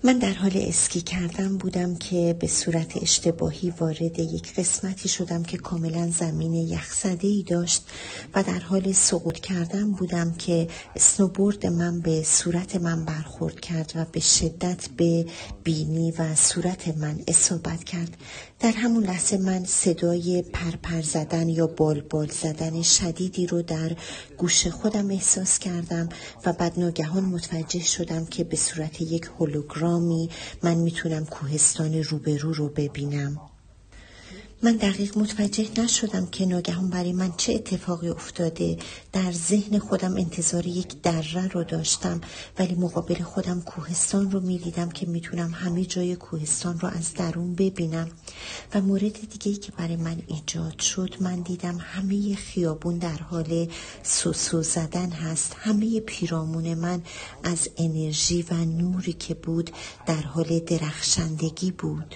من در حال اسکی کردن بودم که به صورت اشتباهی وارد یک قسمتی شدم که کاملا زمین یخزده‌ای داشت و در حال سقوط کردن بودم که اسنوبورد من به صورت من برخورد کرد و به شدت به بینی و صورت من اصابت کرد. در همون لحظه من صدای پرپر زدن یا بال زدن شدیدی رو در گوش خودم احساس کردم و بعد ناگهان متوجه شدم که به صورت یک هولوگرامی من میتونم کوهستان روبرو رو ببینم. من دقیق متوجه نشدم که ناگهان برای من چه اتفاقی افتاده. در ذهن خودم انتظار یک دره رو داشتم، ولی مقابل خودم کوهستان رو میدیدم که میتونم همه جای کوهستان رو از درون ببینم. و مورد دیگه‌ای که برای من ایجاد شد، من دیدم همه خیابون در حال سوسو زدن هست. همه پیرامون من از انرژی و نوری که بود در حال درخشندگی بود.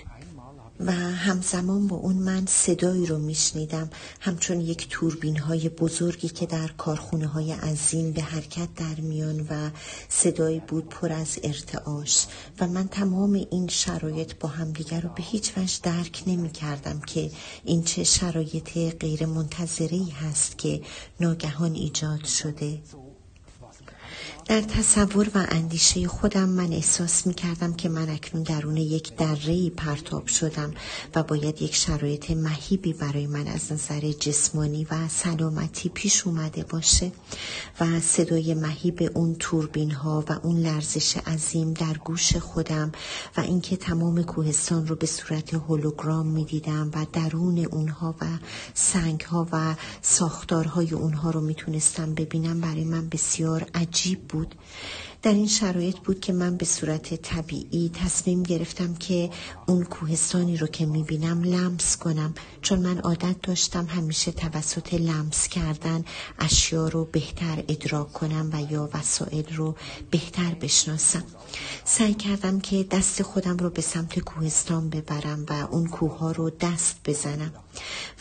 و همزمان با اون من صدایی رو میشنیدم، همچون یک توربین های بزرگی که در کارخونه های عظیم به حرکت در میان و صدایی بود پر از ارتعاش. و من تمام این شرایط با هم دیگر رو به هیچ وجه درک نمی کردم که این چه شرایط غیر منتظره‌ای هست که ناگهان ایجاد شده. در تصور و اندیشه خودم من احساس می کردم که من اکنون درون یک دره‌ای پرتاب شدم و باید یک شرایط مهیبی برای من از نظر جسمانی و سلامتی پیش اومده باشه. و صدای مهیب اون توربین ها و اون لرزش عظیم در گوش خودم و اینکه تمام کوهستان رو به صورت هولوگرام می دیدم و درون اونها و سنگ ها و ساختارهای اونها رو می تونستم ببینم، برای من بسیار عجیب بود. در این شرایط بود که من به صورت طبیعی تصمیم گرفتم که اون کوهستانی رو که میبینم لمس کنم، چون من عادت داشتم همیشه توسط لمس کردن اشیا رو بهتر ادراک کنم و یا وسایل رو بهتر بشناسم. سعی کردم که دست خودم رو به سمت کوهستان ببرم و اون کوه ها رو دست بزنم.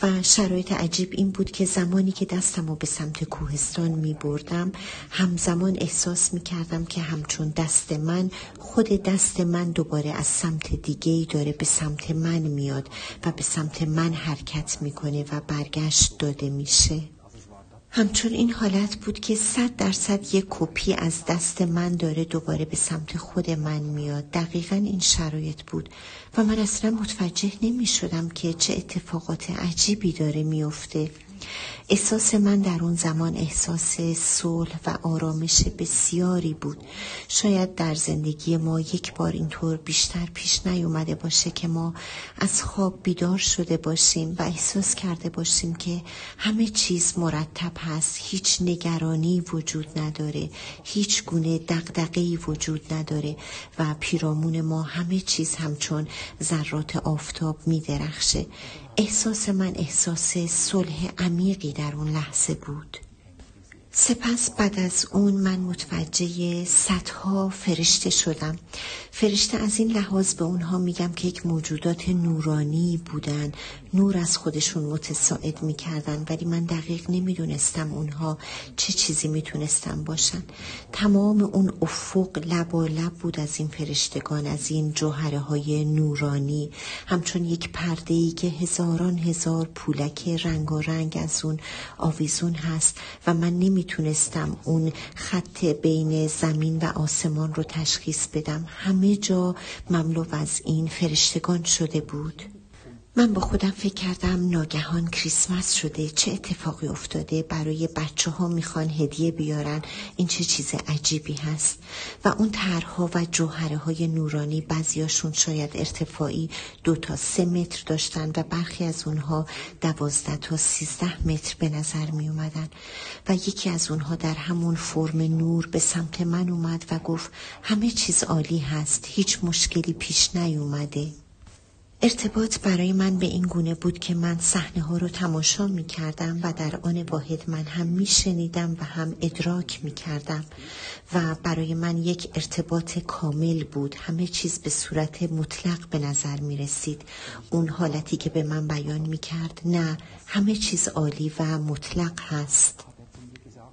و شرایط عجیب این بود که زمانی که دستم رو به سمت کوهستان می بردم، همزمان احساس می کردم که همچون دست من، خود دست من دوباره از سمت دیگه‌ای داره به سمت من میاد و به سمت من حرکت میکنه و برگشت داده میشه. همچون این حالت بود که 100% یک کپی از دست من داره دوباره به سمت خود من میاد. دقیقاً این شرایط بود و من اصلا متوجه نمی شدم که چه اتفاقات عجیبی داره میفته. احساس من در اون زمان احساس صلح و آرامش بسیاری بود. شاید در زندگی ما یک بار اینطور بیشتر پیش نیومده باشه که ما از خواب بیدار شده باشیم و احساس کرده باشیم که همه چیز مرتب هست، هیچ نگرانی وجود نداره، هیچ گونه دغدغه‌ای وجود نداره و پیرامون ما همه چیز همچون ذرات آفتاب می درخشه. احساس من احساس صلح عمیقی در اون لحظه بود. سپس بعد از اون من متوجه صدها فرشته شدم. فرشته از این لحاظ به اونها میگم که یک موجودات نورانی بودن، نور از خودشون متساعد میکردن، ولی من دقیق نمیدونستم اونها چه چیزی میتونستن باشن. تمام اون افق لبالب بود از این فرشتگان، از این جوهره های نورانی، همچون یک پرده‌ای که هزاران هزار پولک رنگارنگ از اون آویزون هست و من نمیتونستم اون خط بین زمین و آسمان رو تشخیص بدم. همه جا مملو از این فرشتگان شده بود. من با خودم فکر کردم ناگهان کریسمس شده، چه اتفاقی افتاده، برای بچه ها میخوان هدیه بیارن، این چه چیز عجیبی هست. و اون طرح‌ها و جوهره های نورانی بعضیاشون شاید ارتفاعی 2 تا 3 متر داشتن و برخی از اونها 12 تا 13 متر به نظر می اومدن. و یکی از اونها در همون فرم نور به سمت من اومد و گفت همه چیز عالی هست، هیچ مشکلی پیش نیومده. ارتباط برای من به این گونه بود که من صحنه ها رو تماشا می کردم و در آن واحد من هم می شنیدم و هم ادراک می کردم و برای من یک ارتباط کامل بود. همه چیز به صورت مطلق به نظر می رسید. اون حالتی که به من بیان می کرد نه، همه چیز عالی و مطلق هست.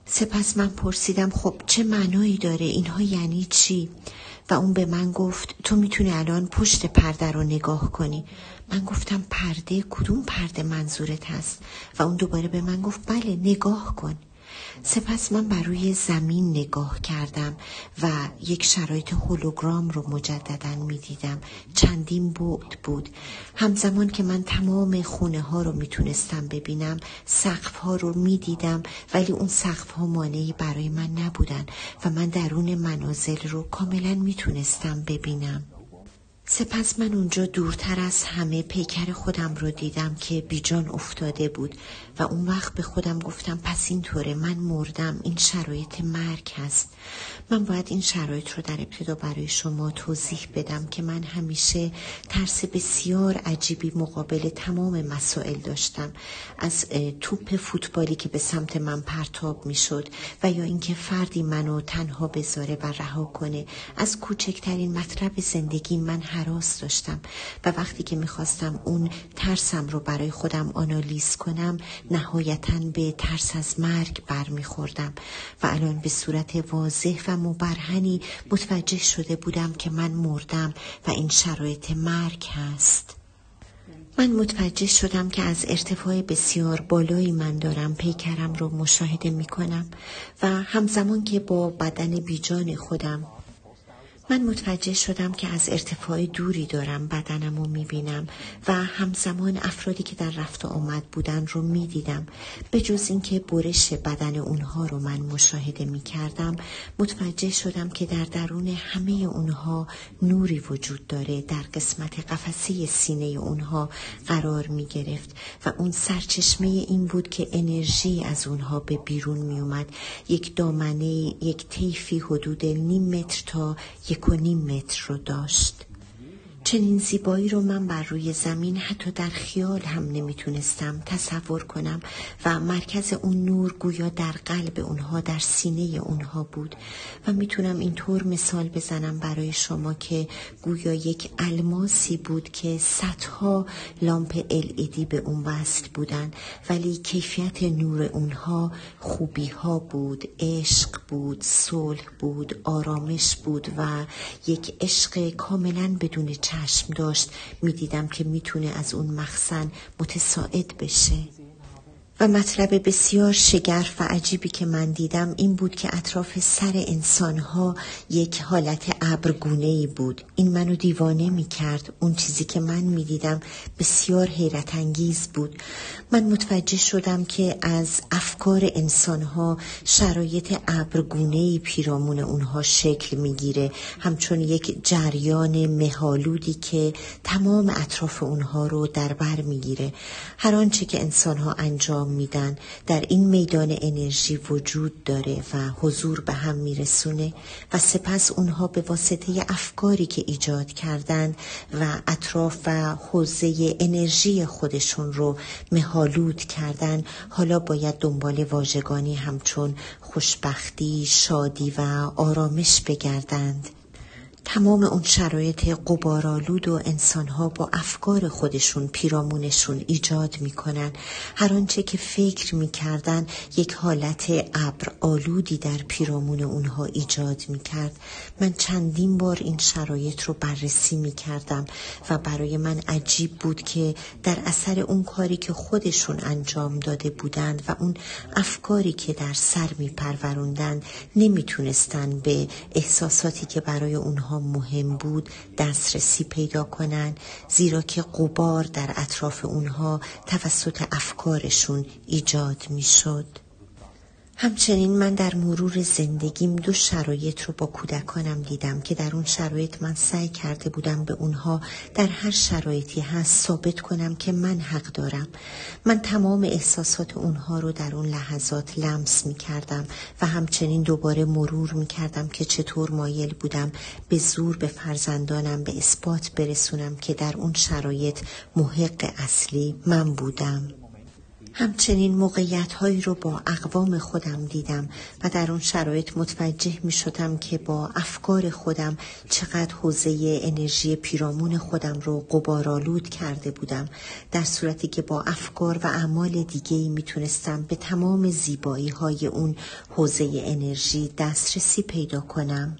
سپس من پرسیدم خب چه معنایی داره؟ اینها یعنی چی؟ و اون به من گفت تو میتونی الان پشت پرده رو نگاه کنی. من گفتم پرده؟ کدوم پرده منظورت هست؟ و اون دوباره به من گفت بله نگاه کن. سپس من بر روی زمین نگاه کردم و یک شرایط هولوگرام رو مجدداً می دیدم. چندین بعد بود. همزمان که من تمام خونه ها رو می تونستم ببینم، سقف ها رو می دیدم، ولی اون سقف ها مانعی برای من نبودن و من درون منازل رو کاملا می تونستم ببینم. سپس من اونجا دورتر از همه پیکر خودم رو دیدم که بیجان افتاده بود و اون وقت به خودم گفتم پس اینطوره، من مردم، این شرایط مرگ هست. من باید این شرایط رو در ابتدا برای شما توضیح بدم که من همیشه ترس بسیار عجیبی مقابل تمام مسائل داشتم، از توپ فوتبالی که به سمت من پرتاب می شد و یا اینکه فردی منو تنها بذاره و رها کنه. از کوچکترین مطلب زندگی من هراس داشتم و وقتی که میخواستم اون ترسم رو برای خودم آنالیز کنم نهایتاً به ترس از مرگ برمیخوردم و الان به صورت واضح و مبرهنی متوجه شده بودم که من مردم و این شرایط مرگ هست. من متوجه شدم که از ارتفاع بسیار بالایی من دارم پیکرم رو مشاهده میکنم و همزمان که با بدن بیجان خودم من متوجه شدم که از ارتفاع دوری دارم بدنم رو میبینم و همزمان افرادی که در رفت و آمد بودن رو میدیدم. به جز این که برش بدن اونها رو من مشاهده میکردم، متوجه شدم که در درون همه اونها نوری وجود داره، در قسمت قفسه سینه اونها قرار میگرفت و اون سرچشمه این بود که انرژی از اونها به بیرون میومد. یک دامنه، یک طیفی حدود 0.5 متر تا 1.5 متر رو داشت. چنین زیبایی رو من بر روی زمین حتی در خیال هم نمیتونستم تصور کنم و مرکز اون نور گویا در قلب اونها، در سینه اونها بود و میتونم اینطور مثال بزنم برای شما که گویا یک الماسی بود که صدها لامپ LED به اون وصل بودن، ولی کیفیت نور اونها خوبی ها بود، عشق بود، صلح بود، آرامش بود و یک عشق کاملا بدون چشم داشت. میدیدم که میتونه از اون مخزن متساعد بشه. و مطلب بسیار شگرف و عجیبی که من دیدم این بود که اطراف سر انسانها یک حالت ابرگونه‌ای بود. این منو دیوانه می‌کرد. اون چیزی که من می‌دیدم بسیار حیرت انگیز بود. من متوجه شدم که از افکار انسانها شرایط ابرگونه‌ای پیرامون اونها شکل می‌گیره، همچون یک جریان مه‌آلودی که تمام اطراف اونها رو در بر می‌گیره. هر آنچه که انسانها انجام میدن در این میدان انرژی وجود داره و حضور به هم میرسونه و سپس اونها به واسطه افکاری که ایجاد کردن و اطراف و حوزه انرژی خودشون رو مه‌آلود کردن، حالا باید دنبال واژگانی همچون خوشبختی، شادی و آرامش بگردند. تمام اون شرایط غبارآلود و انسانها با افکار خودشون پیرامونشون ایجاد میکنن. هر آنچه که فکر میکردن یک حالت ابر آلودی در پیرامون اونها ایجاد میکرد. من چندین بار این شرایط رو بررسی میکردم و برای من عجیب بود که در اثر اون کاری که خودشون انجام داده بودند و اون افکاری که در سر میپروروندن نمیتونستن به احساساتی که برای اونها مهم بود دسترسی پیدا کنن، زیرا که غبار در اطراف اونها توسط افکارشون ایجاد می شد. همچنین من در مرور زندگیم 2 شرایط رو با کودکانم دیدم که در اون شرایط من سعی کرده بودم به اونها در هر شرایطی هست ثابت کنم که من حق دارم. من تمام احساسات اونها رو در اون لحظات لمس می کردم و همچنین دوباره مرور می کردم که چطور مایل بودم به زور به فرزندانم به اثبات برسونم که در اون شرایط محق اصلی من بودم. همچنین موقعیت‌هایی رو با اقوام خودم دیدم و در اون شرایط متوجه می شدم که با افکار خودم چقدر حوزه انرژی پیرامون خودم رو غبارآلود کرده بودم، در صورتی که با افکار و اعمال دیگه‌ای می تونستم به تمام زیبایی‌های اون حوزه انرژی دسترسی پیدا کنم.